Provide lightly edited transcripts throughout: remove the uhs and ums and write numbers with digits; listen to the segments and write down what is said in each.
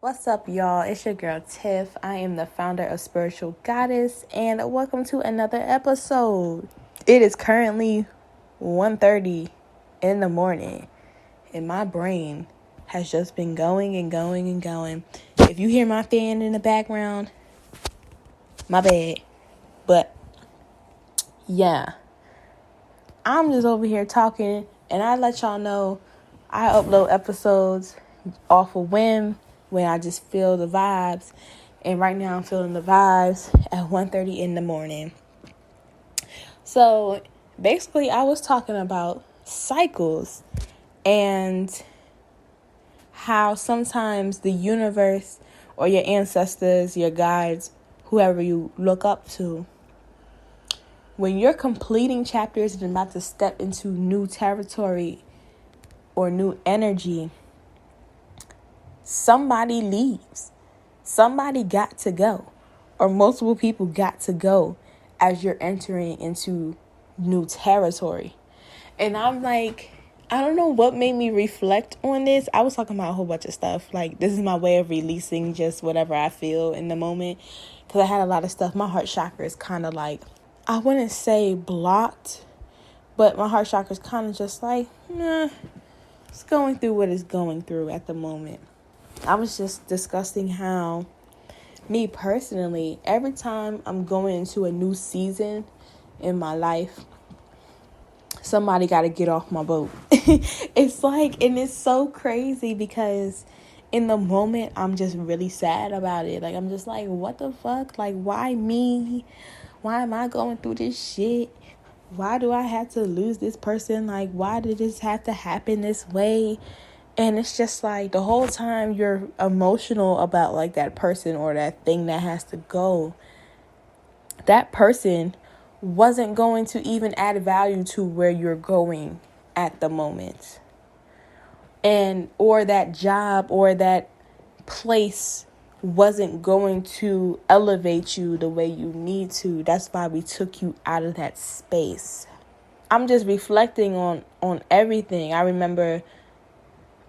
What's up, y'all? It's your girl Tiff. I am the founder of Spiritual Goddess, and welcome to another episode. It is currently 1:30 in the morning, and my brain has just been going and going and going. If you hear my fan in the background, my bad. But yeah, I'm just over here talking, and I let y'all know I upload episodes off a whim when I just feel the vibes. And right now I'm feeling the vibes at 1:30 in the morning. So basically I was talking about cycles and how sometimes the universe or your ancestors, your guides, whoever you look up to, when you're completing chapters and about to step into new territory or new energy, somebody leaves. Somebody got to go, or multiple people got to go as you're entering into new territory. And I'm like, I don't know what made me reflect on this. I was talking about a whole bunch of stuff. Like, this is my way of releasing just whatever I feel in the moment. Because I had a lot of stuff. My heart chakra is kind of like, I wouldn't say blocked, but my heart chakra is kind of just like, it's going through what it's going through at the moment. I was just discussing how, me personally, every time I'm going into a new season in my life, somebody got to get off my boat. It's like, and it's so crazy because in the moment, I'm just really sad about it. Like, I'm just like, what the fuck? Like, why me? Why am I going through this shit? Why do I have to lose this person? Like, why did this have to happen this way? And it's just like the whole time you're emotional about like that person or that thing that has to go. That person wasn't going to even add value to where you're going at the moment. And or that job or that place wasn't going to elevate you the way you need to. That's why we took you out of that space. I'm just reflecting on everything. I remember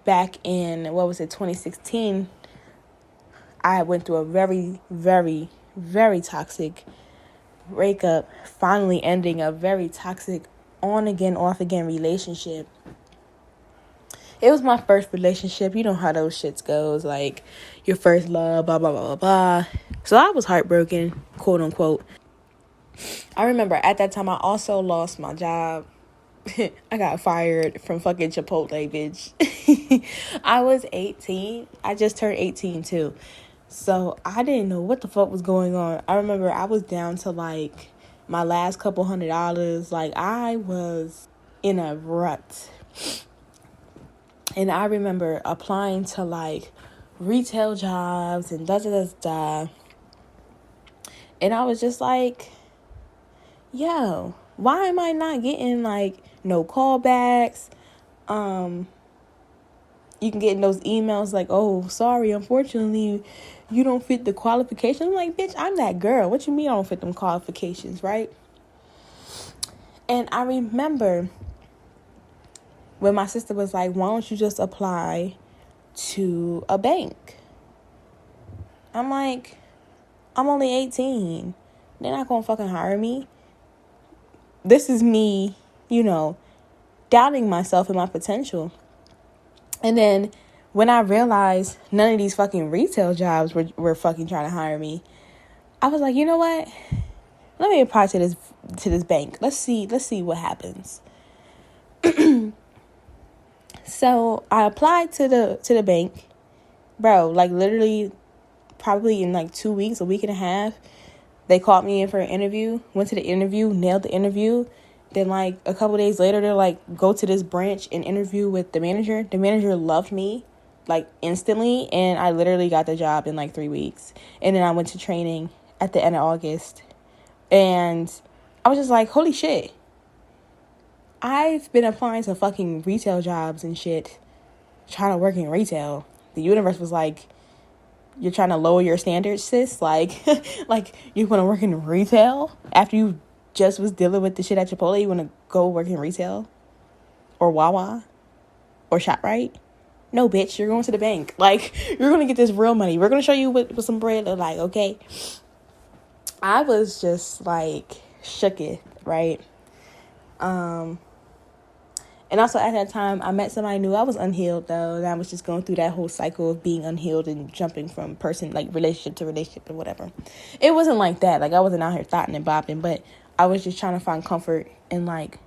back in, 2016, I went through a very, very, very toxic breakup, finally ending a very toxic on again, off again relationship. It was my first relationship. You know how those shits goes, like your first love, blah, blah, blah, blah, blah. So I was heartbroken, quote unquote. I remember at that time I also lost my job. I got fired from fucking Chipotle, bitch. I was 18. I just turned 18 too. So I didn't know what the fuck was going on. I remember I was down to like my last couple $100. Like, I was in a rut. And I remember applying to like retail jobs and da. And I was just like, yo, why am I not getting like no callbacks? You can get those emails like, oh, sorry, unfortunately, you don't fit the qualifications. I'm like, bitch, I'm that girl. What you mean I don't fit them qualifications, right? And I remember when my sister was like, why don't you just apply to a bank? I'm like, I'm only 18. They're not going to fucking hire me. This is me, doubting myself and my potential. And then when I realized none of these fucking retail jobs were fucking trying to hire me, I was like, you know what? Let me apply to this bank. Let's see what happens. So I applied to the bank, bro. Like, literally, probably in like 2 weeks, a week and a half, they called me in for an interview. Went to the interview, nailed the interview. Then, like, a couple days later, they're like, go to this branch and interview with the manager. The manager loved me, like, instantly. And I literally got the job in, like, 3 weeks. And then I went to training at the end of August. And I was just like, holy shit. I've been applying to fucking retail jobs and shit, trying to work in retail. The universe was like, you're trying to lower your standards, sis? Like, like, you want to work in retail after you just was dealing with the shit at Chipotle? You want to go work in retail or Wawa or ShopRite? No, bitch, you're going to the bank. Like, you're going to get this real money. We're going to show you what some bread look like, okay? I was just, like, shooketh, right? And also at that time, I met somebody new. I was unhealed, though. And I was just going through that whole cycle of being unhealed and jumping from person, like, relationship to relationship or whatever. It wasn't like that. Like, I wasn't out here thotting and bopping. But I was just trying to find comfort in, like,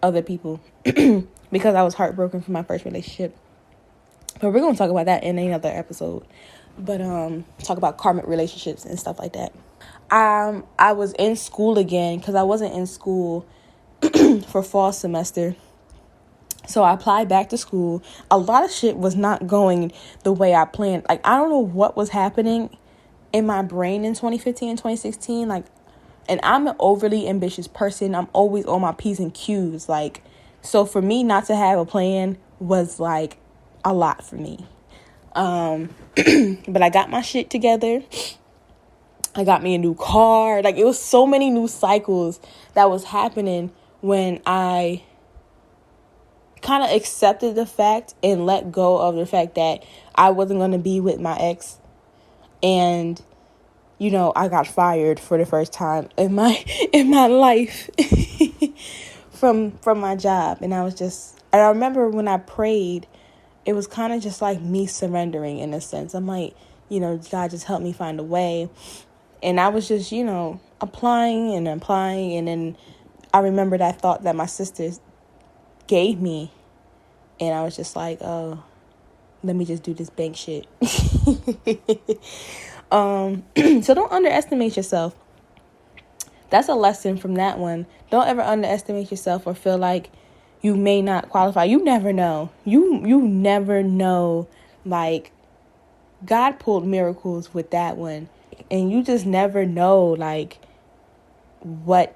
other people. Because I was heartbroken from my first relationship. But we're going to talk about that in another episode. But talk about karmic relationships and stuff like that. I was in school again because I wasn't in school for fall semester. So I applied back to school. A lot of shit was not going the way I planned. Like, I don't know what was happening in my brain in 2015 and 2016. Like, and I'm an overly ambitious person. I'm always on my P's and Q's. Like, so for me not to have a plan was like a lot for me. But I got my shit together. I got me a new car. Like, it was so many new cycles that was happening when I kind of accepted the fact and let go of the fact that I wasn't going to be with my ex. And, you know, I got fired for the first time in my life from my job. And I remember when I prayed, it was kind of just like me surrendering in a sense. I'm like, you know, God, just help me find a way. And I was just, you know, applying. And then I remember that thought that my sisters gave me. And I was just like, oh, let me just do this bank shit. So don't underestimate yourself. That's a lesson from that one. Don't ever underestimate yourself or feel like you may not qualify. You never know. You never know. Like, God pulled miracles with that one. And you just never know, like, what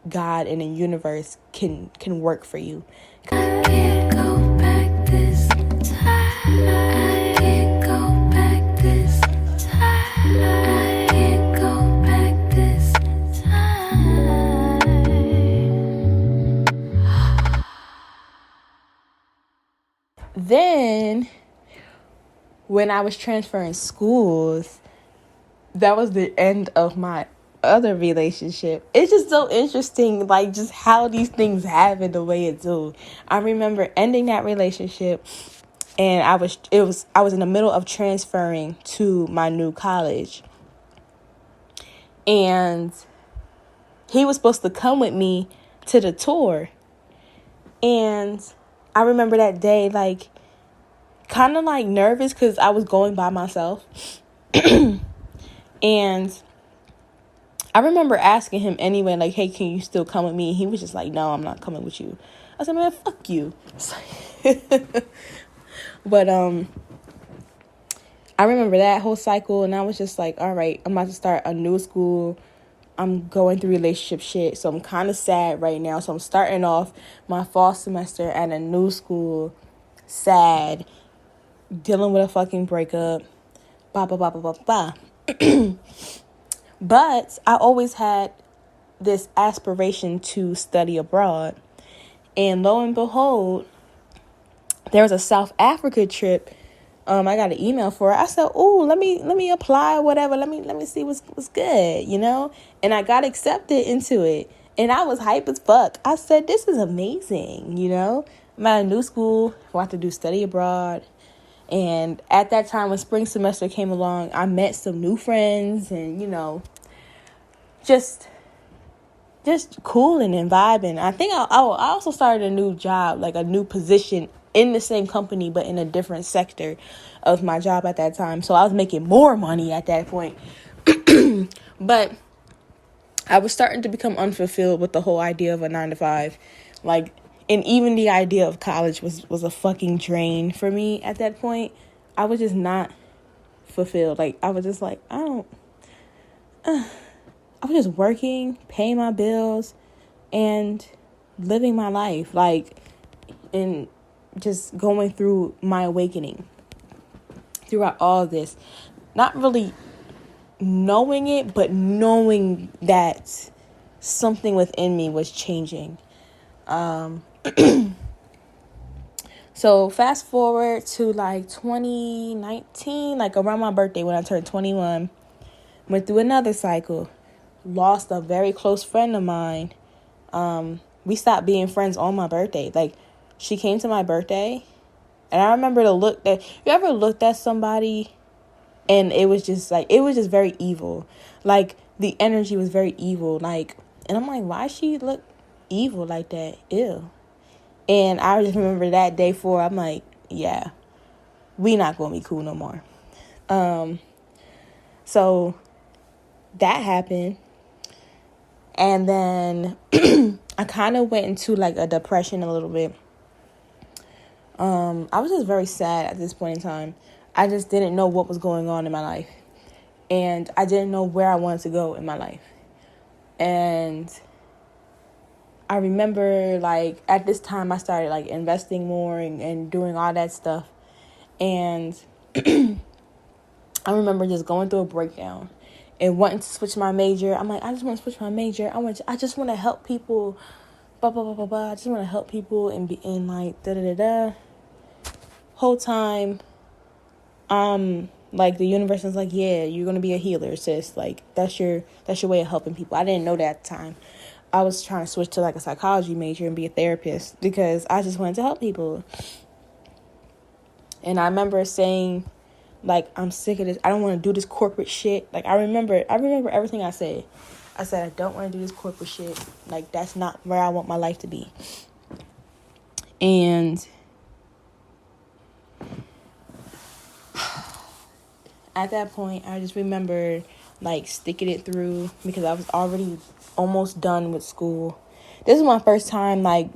God and the universe can work for you. I can't go back this time. I can't go back this time. I can't go back this time. Then, when I was transferring schools, that was the end of my other relationship. It's just so interesting, like, just how these things happen the way it do. I remember ending that relationship, and I was in the middle of transferring to my new college, and he was supposed to come with me to the tour. And I remember that day, like, kind of like nervous because I was going by myself. And I remember asking him anyway, like, hey, can you still come with me? And he was just like, no, I'm not coming with you. I said, man, fuck you. But I remember that whole cycle, and I was just like, all right, I'm about to start a new school. I'm going through relationship shit, so I'm kind of sad right now. So I'm starting off my fall semester at a new school, sad, dealing with a fucking breakup, blah, blah, blah, blah, blah, blah. But I always had this aspiration to study abroad. And lo and behold, there was a South Africa trip. I got an email for it. I said, "Oh, let me apply, whatever. Let me see what's good, you know." And I got accepted into it, and I was hype as fuck. I said, "This is amazing, you know." I'm at a new school. I have to do study abroad, and at that time when spring semester came along, I met some new friends, and you know, just cooling and vibing. I think I also started a new job, like a new position in the same company, but in a different sector of my job at that time. So I was making more money at that point. But I was starting to become unfulfilled with the whole idea of a 9-to-5. Like, and even the idea of college was a fucking drain for me at that point. I was just not fulfilled. Like, I was just like, I was just working, paying my bills, and living my life. Like, and just going through my awakening throughout all this. Not really knowing it, but knowing that something within me was changing. So fast forward to like 2019, like around my birthday when I turned 21, went through another cycle, lost a very close friend of mine. We stopped being friends on my birthday. Like, she came to my birthday, and I remember the look that, you ever looked at somebody and it was just very evil. Like, the energy was very evil. Like, and I'm like, why she look evil like that? Ew. And I just remember that day forward, I'm like, yeah, we not gonna be cool no more. So that happened. And then I kind of went into like a depression a little bit. I was just very sad at this point in time. I just didn't know what was going on in my life. And I didn't know where I wanted to go in my life. And I remember, like, at this time I started like investing more and doing all that stuff. And I remember just going through a breakdown and wanting to switch my major. I'm like, I just want to switch my major. I just want to help people. Blah, blah, blah, blah, blah. I just want to help people and be in like da-da-da-da. Whole time, like, the universe is like, yeah, you're going to be a healer, sis. Like, that's your way of helping people. I didn't know that at the time. I was trying to switch to like a psychology major and be a therapist because I just wanted to help people. And I remember saying, like, I'm sick of this. I don't want to do this corporate shit. Like, I remember everything I said. I said, I don't want to do this corporate shit. Like, that's not where I want my life to be. And at that point, I just remember, like, sticking it through because I was already almost done with school. This is my first time, like,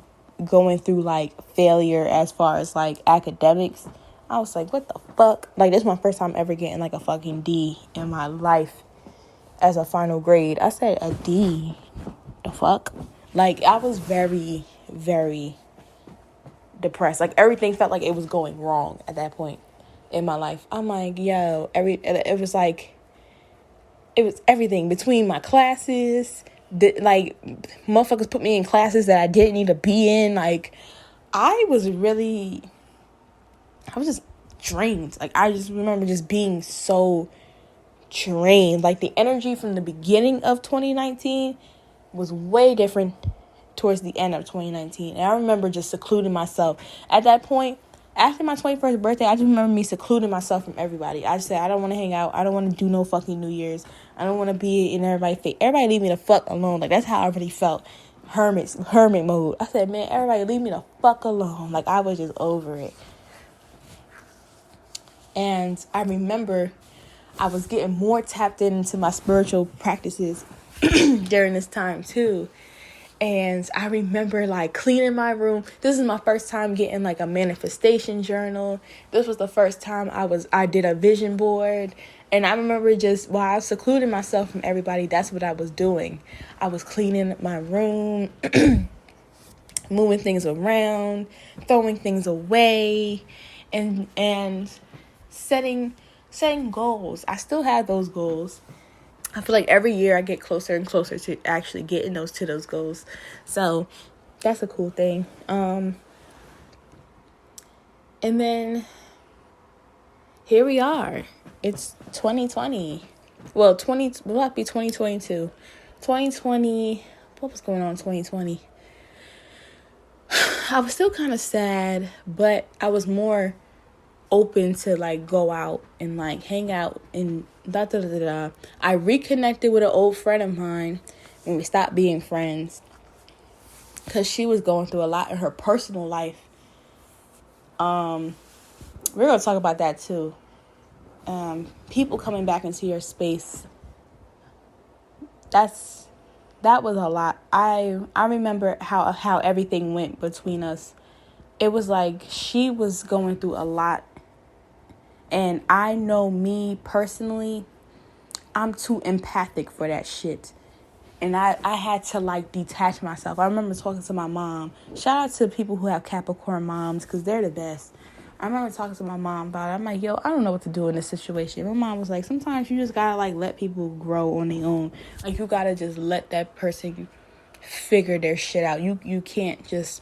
going through, like, failure as far as, like, academics. I was like, what the fuck? Like, this is my first time ever getting, like, a fucking D in my life as a final grade. I said a D. The fuck? Like, I was very, very depressed. Like, everything felt like it was going wrong at that point in my life. I'm like, yo, it was everything between my classes. Like, motherfuckers put me in classes that I didn't need to be in. Like, I was just drained. Like, I just remember just being so drained. Like, the energy from the beginning of 2019 was way different towards the end of 2019. And I remember just secluding myself. At that point, after my 21st birthday, I just remember me secluding myself from everybody. I just said, I don't want to hang out. I don't want to do no fucking New Year's. I don't want to be in everybody's face. Everybody leave me the fuck alone. Like, that's how I really felt. Hermit mode. I said, man, everybody leave me the fuck alone. Like, I was just over it. And I remember I was getting more tapped into my spiritual practices during this time too. And I remember, like, cleaning my room. This is my first time getting, like, a manifestation journal. This was the first time I did a vision board. And I remember just while I was secluding myself from everybody, that's what I was doing. I was cleaning my room, moving things around, throwing things away, and setting goals. I still have those goals. I feel like every year I get closer and closer to actually getting to those goals. So that's a cool thing. And then here we are. It's 2020. Well, will that be 2022? 2020. What was going on in 2020? I was still kind of sad, but I was more open to, like, go out and, like, hang out and da-da-da-da. I reconnected with an old friend of mine when we stopped being friends because she was going through a lot in her personal life. We're going to talk about that too. People coming back into your space. That was a lot. I remember how everything went between us. It was like she was going through a lot. And I know me personally, I'm too empathic for that shit. And I had to, like, detach myself. I remember talking to my mom. Shout out to people who have Capricorn moms because they're the best. I remember talking to my mom about it. I'm like, yo, I don't know what to do in this situation. My mom was like, sometimes you just got to, like, let people grow on their own. Like, you got to just let that person figure their shit out. You can't just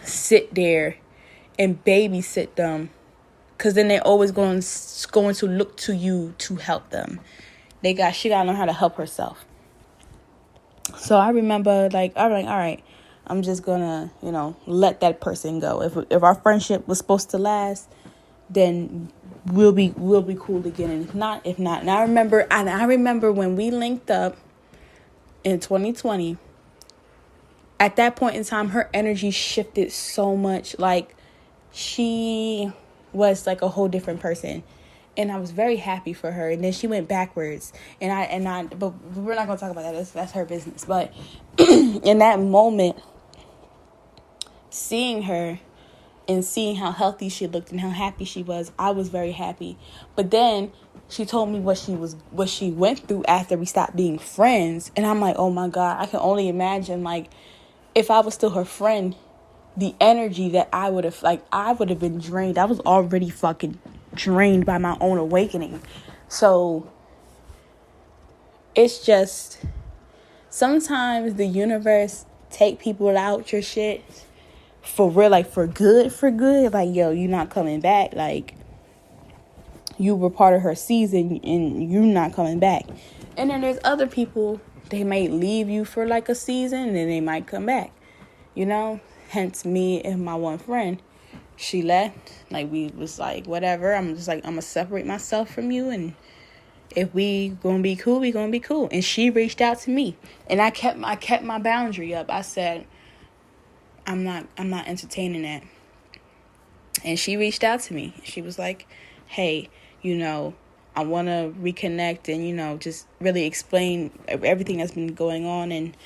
sit there and babysit them, because then they're always going to look to you to help them. She gotta learn how to help herself. So I remember, like, all right, I'm just gonna, let that person go. If our friendship was supposed to last, then we'll be cool again. And if not. And I remember when we linked up in 2020. At that point in time, her energy shifted so much. Like, she was like a whole different person. And I was very happy for her. And then she went backwards. But we're not going to talk about that. That's her business. But in that moment, seeing her and seeing how healthy she looked and how happy she was, I was very happy. But then she told me what she went through after we stopped being friends. And I'm like, oh my God, I can only imagine, like, if I was still her friend, the energy that I would have been drained. I was already fucking drained by my own awakening. So it's just, sometimes the universe take people out your shit for real, like for good. Like, yo, you're not coming back. Like, you were part of her season and you're not coming back. And then there's other people, they might leave you for like a season and then they might come back. Hence me and my one friend, she left. Like, we was like, whatever. I'm just like, I'm gonna separate myself from you, and if we gonna be cool, we gonna be cool. And she reached out to me, and I kept my boundary up. I said, I'm not entertaining that. And she reached out to me. She was like, hey, I want to reconnect and, just really explain everything that's been going on. And,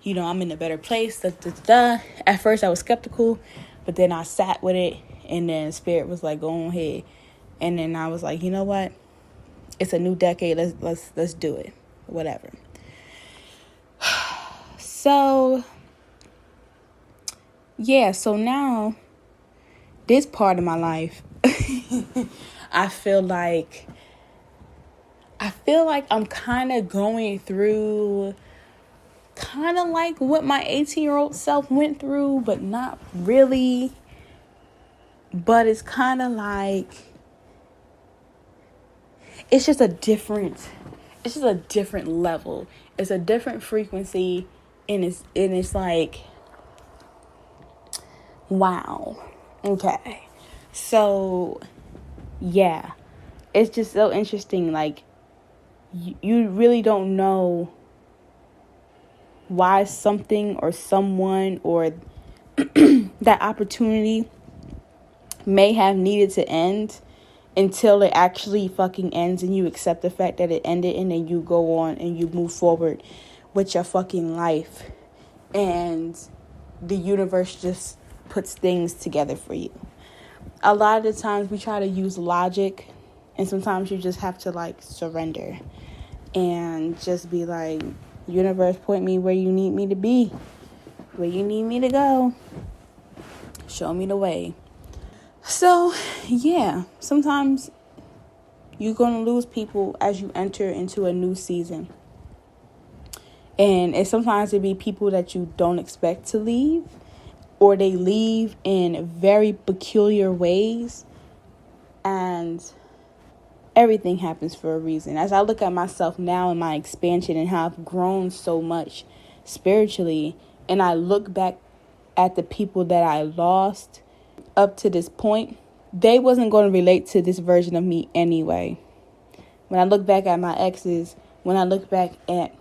I'm in a better place. At first I was skeptical, but then I sat with it. And then Spirit was like, go ahead. And then I was like, you know what? It's a new decade. Let's do it. Whatever. So, yeah. So now, this part of my life, I feel like I'm kind of going through kind of like what my 18-year-old self went through, but not really. But it's kind of like, it's just a different level. It's a different frequency, and it's like, wow. Okay. So, yeah. It's just so interesting. Like, you really don't know why something or someone or that opportunity may have needed to end until it actually fucking ends, and you accept the fact that it ended, and then you go on and you move forward with your fucking life, and the universe just puts things together for you. A lot of the times we try to use logic, and sometimes you just have to like surrender and just be like, universe, point me where you need me to be, where you need me to go, show me the way. So, yeah, sometimes you're going to lose people as you enter into a new season. And sometimes it be people that you don't expect to leave, or they leave in very peculiar ways. And everything happens for a reason. As I look at myself now and my expansion and how I've grown so much spiritually, and I look back at the people that I lost up to this point, they wasn't going to relate to this version of me anyway. When I look back at my exes, when I look back at,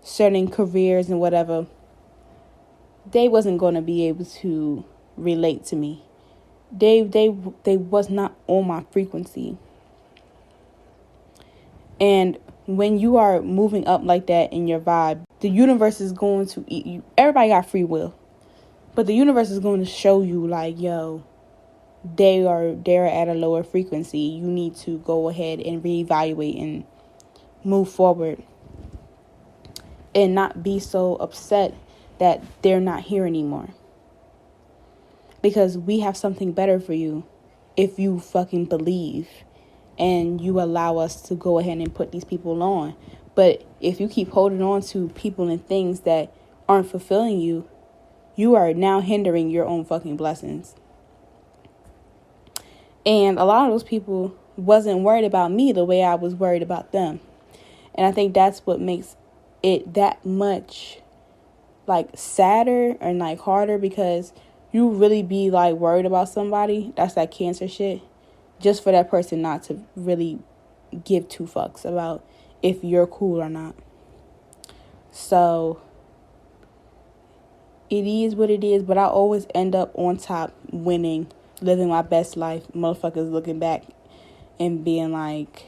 certain careers and whatever, they wasn't going to be able to relate to me. They was not on my frequency. And when you are moving up like that in your vibe, the universe is going to eat you. Everybody got free will. But the universe is going to show you like, yo, they're at a lower frequency. You need to go ahead and reevaluate and move forward. And not be so upset that they're not here anymore. Because we have something better for you if you fucking believe. And you allow us to go ahead and put these people on. But if you keep holding on to people and things that aren't fulfilling you, you are now hindering your own fucking blessings. And a lot of those people wasn't worried about me the way I was worried about them. And I think that's what makes it that much like sadder and like harder, because you really be like worried about somebody. That's that cancer shit. Just for that person not to really give two fucks about if you're cool or not. So it is what it is, but I always end up on top, winning, living my best life. Motherfuckers looking back and being like,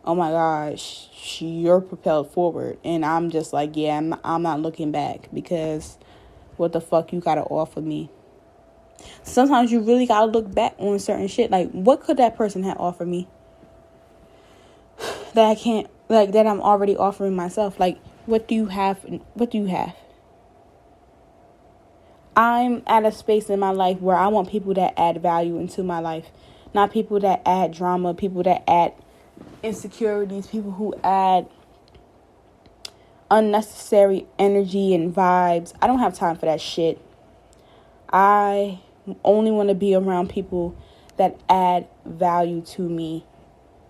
oh my gosh, you're propelled forward. And I'm just like, yeah, I'm not looking back, because what the fuck you gotta offer me? Sometimes you really gotta look back on certain shit. Like, what could that person have offered me that I can't, like, that I'm already offering myself? Like, what do you have? What do you have? I'm at a space in my life where I want people that add value into my life, not people that add drama, people that add insecurities, people who add unnecessary energy and vibes. I don't have time for that shit. I only want to be around people that add value to me,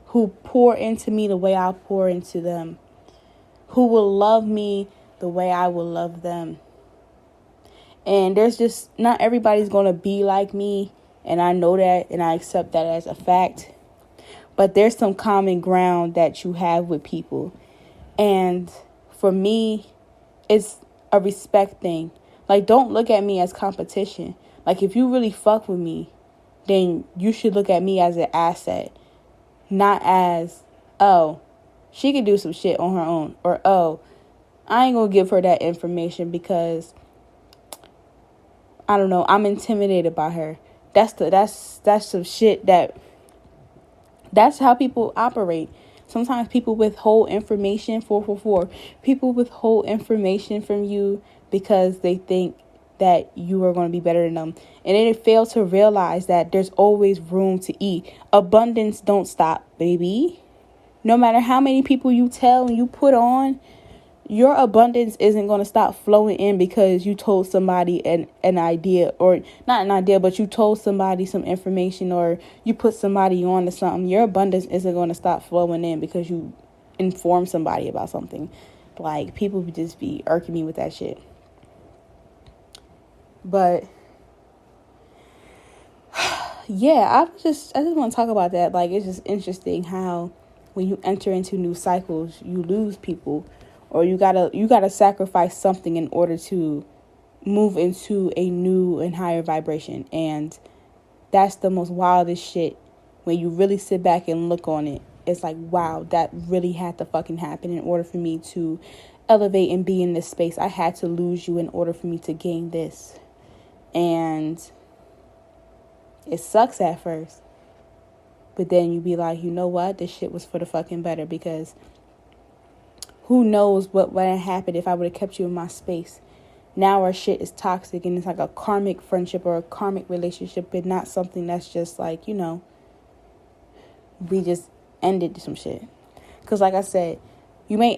who pour into me the way I pour into them, who will love me the way I will love them. And there's just, not everybody's going to be like me, and I know that, and I accept that as a fact. But there's some common ground that you have with people. And for me, it's a respect thing. Like, don't look at me as competition. Like, if you really fuck with me, then you should look at me as an asset. Not as, oh, she could do some shit on her own. Or, oh, I ain't going to give her that information because, I don't know, I'm intimidated by her. That's some shit that's how people operate. Sometimes people withhold information, 444. People withhold information from you because they think that you are going to be better than them. And they fail to realize that there's always room to eat. Abundance don't stop, baby. No matter how many people you tell and you put on, your abundance isn't going to stop flowing in because you told somebody an idea, or not an idea, but you told somebody some information, or you put somebody on to something. Your abundance isn't going to stop flowing in because you inform somebody about something. Like, people would just be irking me with that shit. But yeah, I just want to talk about that. Like, it's just interesting how when you enter into new cycles, you lose people. Or you gotta sacrifice something in order to move into a new and higher vibration. And that's the most wildest shit. When you really sit back and look on it, it's like, wow, that really had to fucking happen in order for me to elevate and be in this space. I had to lose you in order for me to gain this. And it sucks at first. But then you be like, you know what? This shit was for the fucking better, because who knows what would have happened if I would have kept you in my space. Now our shit is toxic, and it's like a karmic friendship or a karmic relationship, but not something that's just like, you know, we just ended some shit. Because like I said, you may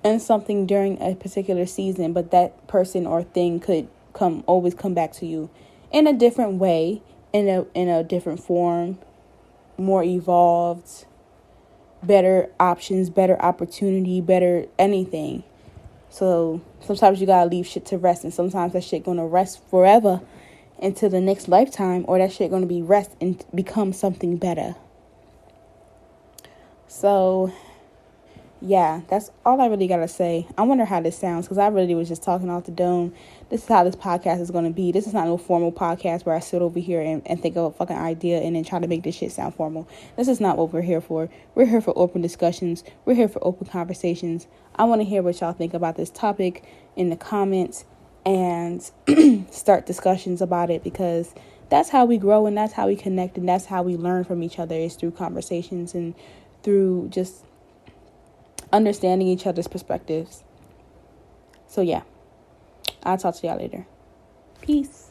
end something during a particular season, but that person or thing could always come back to you in a different way, in a different form, more evolved, better options, better opportunity, better anything. So sometimes you gotta leave shit to rest, and sometimes that shit gonna rest forever into the next lifetime, or that shit gonna be rest and become something better. So yeah, that's all I really gotta say. I wonder how this sounds, because I really was just talking off the dome. This is how this podcast is gonna be. This is not no formal podcast where I sit over here and think of a fucking idea and then try to make this shit sound formal. This is not what we're here for. We're here for open discussions. We're here for open conversations. I want to hear what y'all think about this topic in the comments, and start discussions about it, because that's how we grow, and that's how we connect, and that's how we learn from each other, is through conversations and through just understanding each other's perspectives. So yeah, I'll talk to y'all later. Peace.